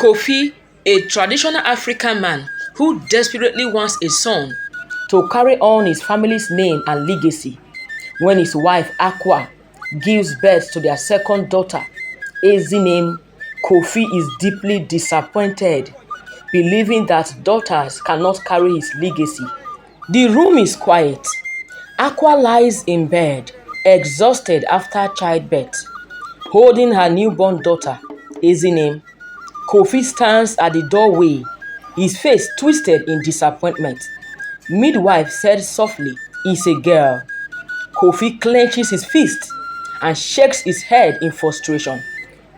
Kofi, a traditional African man who desperately wants a son to carry on his family's name and legacy. When his wife Aqua gives birth to their second daughter, Ezi name, Kofi is deeply disappointed, believing that daughters cannot carry his legacy. The room is quiet. Aqua lies in bed, exhausted after childbirth, holding her newborn daughter, Ezi name. Kofi stands at the doorway, his face twisted in disappointment. Midwife said softly, "It's a girl." Kofi clenches his fist and shakes his head in frustration.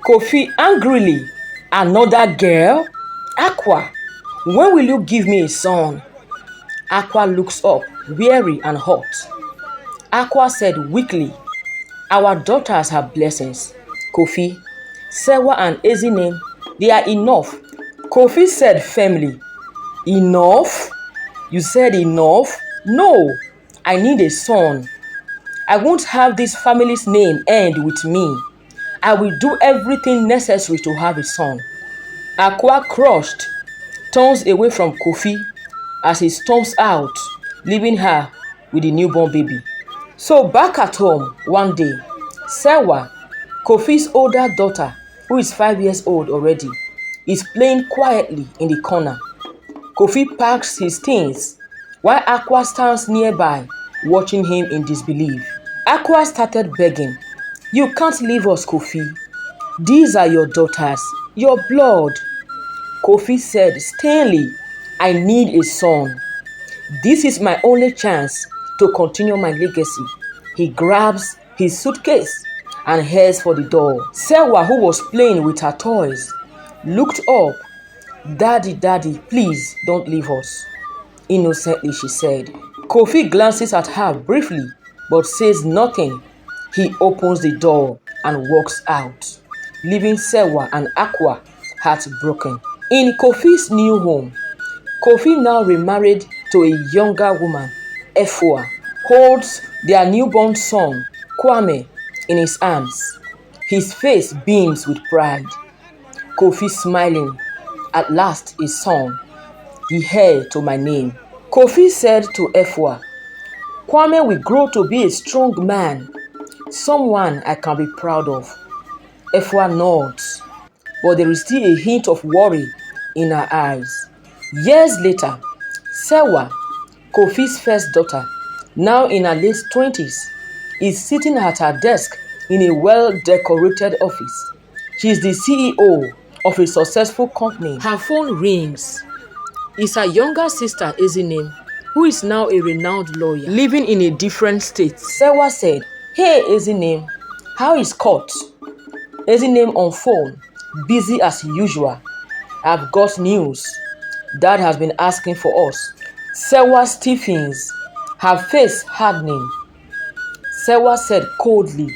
Kofi angrily, "Another girl? Aqua, when will you give me a son?" Aqua looks up, weary and hot. Aqua said weakly, "Our daughters have blessings. Kofi, Sewa and Ezi name, they are enough." Kofi said firmly, "Enough? You said enough? No, I need a son. I won't have this family's name end with me. I will do everything necessary to have a son." Aqua, crushed, turns away from Kofi as he storms out, leaving her with the newborn baby. So back at home one day, Sewa, Kofi's older daughter, who is 5 years old already, is playing quietly in the corner. Kofi packs his things while Aqua stands nearby, watching him in disbelief. Aqua started begging, "You can't leave us, Kofi. These are your daughters, your blood." Kofi said sternly, "I need a son. This is my only chance to continue my legacy." He grabs his suitcase and heads for the door. Sewa, who was playing with her toys, looked up. "Daddy, daddy, please don't leave us." Innocently, she said. Kofi glances at her briefly, but says nothing. He opens the door and walks out, leaving Sewa and Aqua heartbroken. In Kofi's new home, Kofi, now remarried to a younger woman, Efua, holds their newborn son, Kwame, in his arms. His face beams with pride. Kofi smiling, "At last a son, the heir to my name." Kofi said to Efua, "Kwame will grow to be a strong man, someone I can be proud of." Efua nods, but there is still a hint of worry in her eyes. Years later, Sewa, Kofi's first daughter, now in her late 20s, is sitting at her desk in a well-decorated office. She is the CEO of a successful company. Her phone rings. It's her younger sister, Ezi name, who is now a renowned lawyer, living in a different state. Sewa said, "Hey, Ezi name, how is court?" Ezi name on phone, "Busy as usual. I've got news. Dad has been asking for us." Sewa stiffens, her face hardening. Sewa said coldly,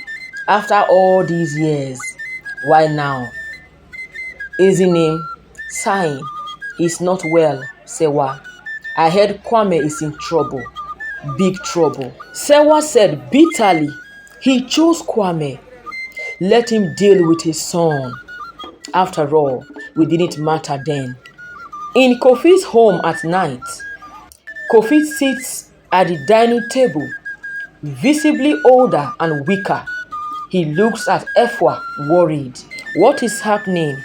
"After all these years, why now?" Ezi name, sighing, "He's not well, Sewa. I heard Kwame is in trouble, big trouble." Sewa said bitterly, "He chose Kwame. Let him deal with his son. After all, we didn't matter then." In Kofi's home at night, Kofi sits at the dining table, visibly older and weaker. He looks at Efua, worried. "What is happening?"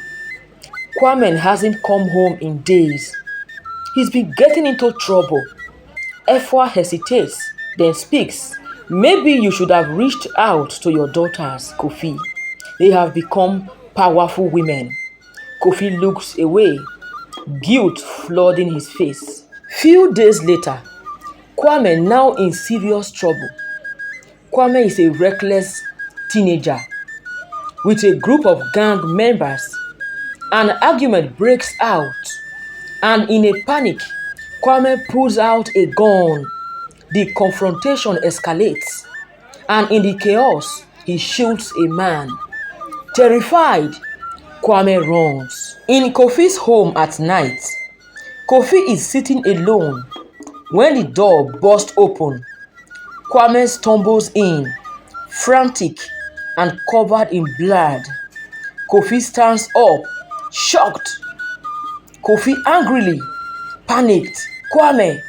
"Kwame hasn't come home in days. He's been getting into trouble." Efua hesitates, then speaks. "Maybe you should have reached out to your daughters, Kofi. They have become powerful women." Kofi looks away, guilt flooding his face. Few days later, Kwame now in serious trouble. Kwame is a reckless teenager with a group of gang members. An argument breaks out, and in a panic, Kwame pulls out a gun. The confrontation escalates, and in the chaos, he shoots a man. Terrified, Kwame runs. In Kofi's home at night, Kofi is sitting alone when the door bursts open. Kwame stumbles in, frantic and covered in blood. Kofi stands up, shocked, Kofi angrily panicked. Kwame,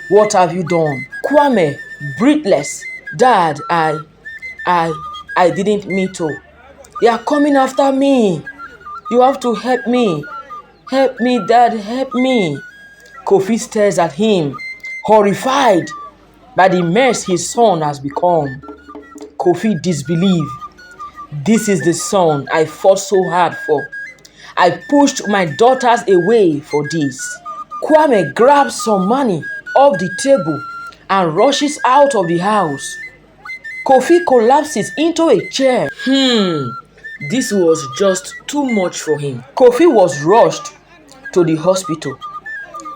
what have you done? Kwame, breathless. Dad, I didn't mean to. They are coming after me. You have to help me. Help me, Dad, help me. Kofi stares at him, horrified by the mess his son has become. Kofi disbelieved. This is the son I fought so hard for. I pushed my daughters away for this. Kwame grabs some money off the table and rushes out of the house. Kofi collapses into a chair. This was just too much for him. Kofi was rushed to the hospital.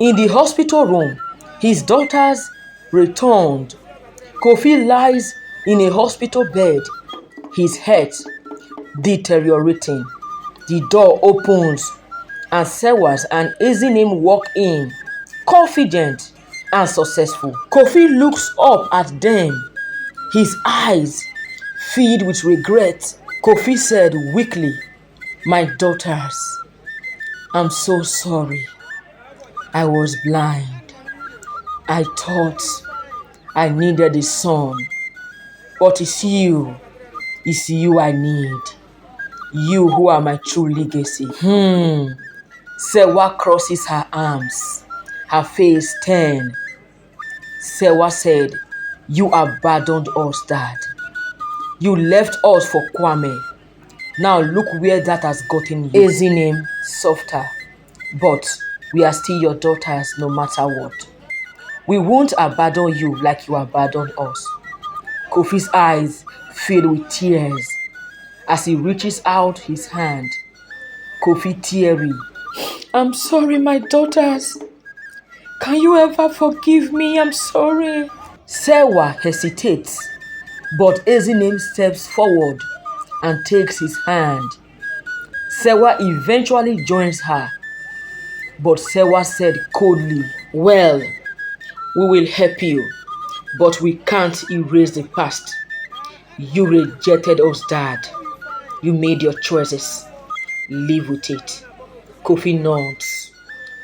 In the hospital room, his daughters returned. Kofi lies in a hospital bed, his health deteriorating. The door opens and Sewas and Ezinim walk in, confident and successful. Kofi looks up at them, his eyes filled with regret. Kofi said weakly, "My daughters, I'm so sorry. I was blind. I thought I needed a son, but it's you I need. You who are my true legacy." Sewa crosses her arms, her face turned. Sewa said, "You abandoned us, Dad. You left us for Kwame. Now look where that has gotten you." Ezinim softer, "But we are still your daughters no matter what. We won't abandon you like you abandoned us." Kofi's eyes filled with tears as he reaches out his hand. Kofi teary, "I'm sorry, my daughters. Can you ever forgive me? I'm sorry." Sewa hesitates, but Ezinim steps forward and takes his hand. Sewa eventually joins her, but Sewa said coldly, "Well, we will help you, but we can't erase the past. You rejected us, Dad. You made your choices. Live with it." Kofi nods,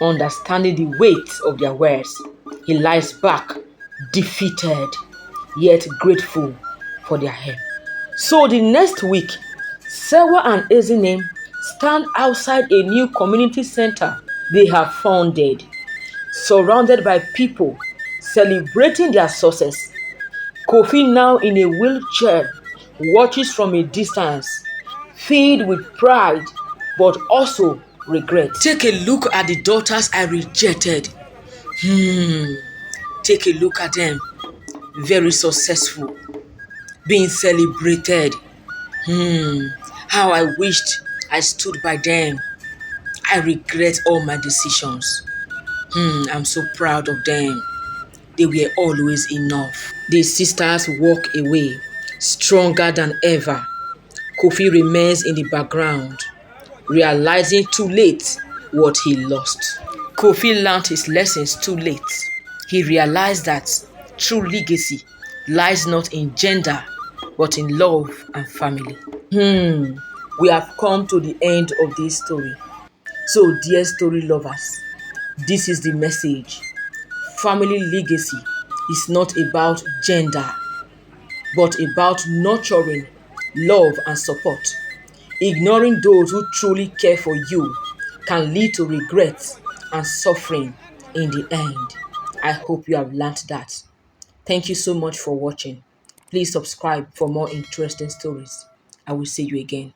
understanding the weight of their words. He lies back, defeated, yet grateful for their help. So the next week, Sewa and Ezinim stand outside a new community center they have founded, surrounded by people celebrating their success. Kofi, now in a wheelchair, watches from a distance, filled with pride but also regret. Take a look at the daughters I rejected. Take a look at them. Very successful, being celebrated. How I wished I stood by them. I regret all my decisions. I'm so proud of them. They were always enough. The sisters walk away, stronger than ever. Kofi remains in the background, realizing too late what he lost. Kofi learned his lessons too late. He realized that true legacy lies not in gender, but in love and family. We have come to the end of this story. So, dear story lovers, this is the message. Family legacy is not about gender, but about nurturing love and support. Ignoring those who truly care for you can lead to regret and suffering in the end. I hope you have learned that. Thank you so much for watching. Please subscribe for more interesting stories. I will see you again.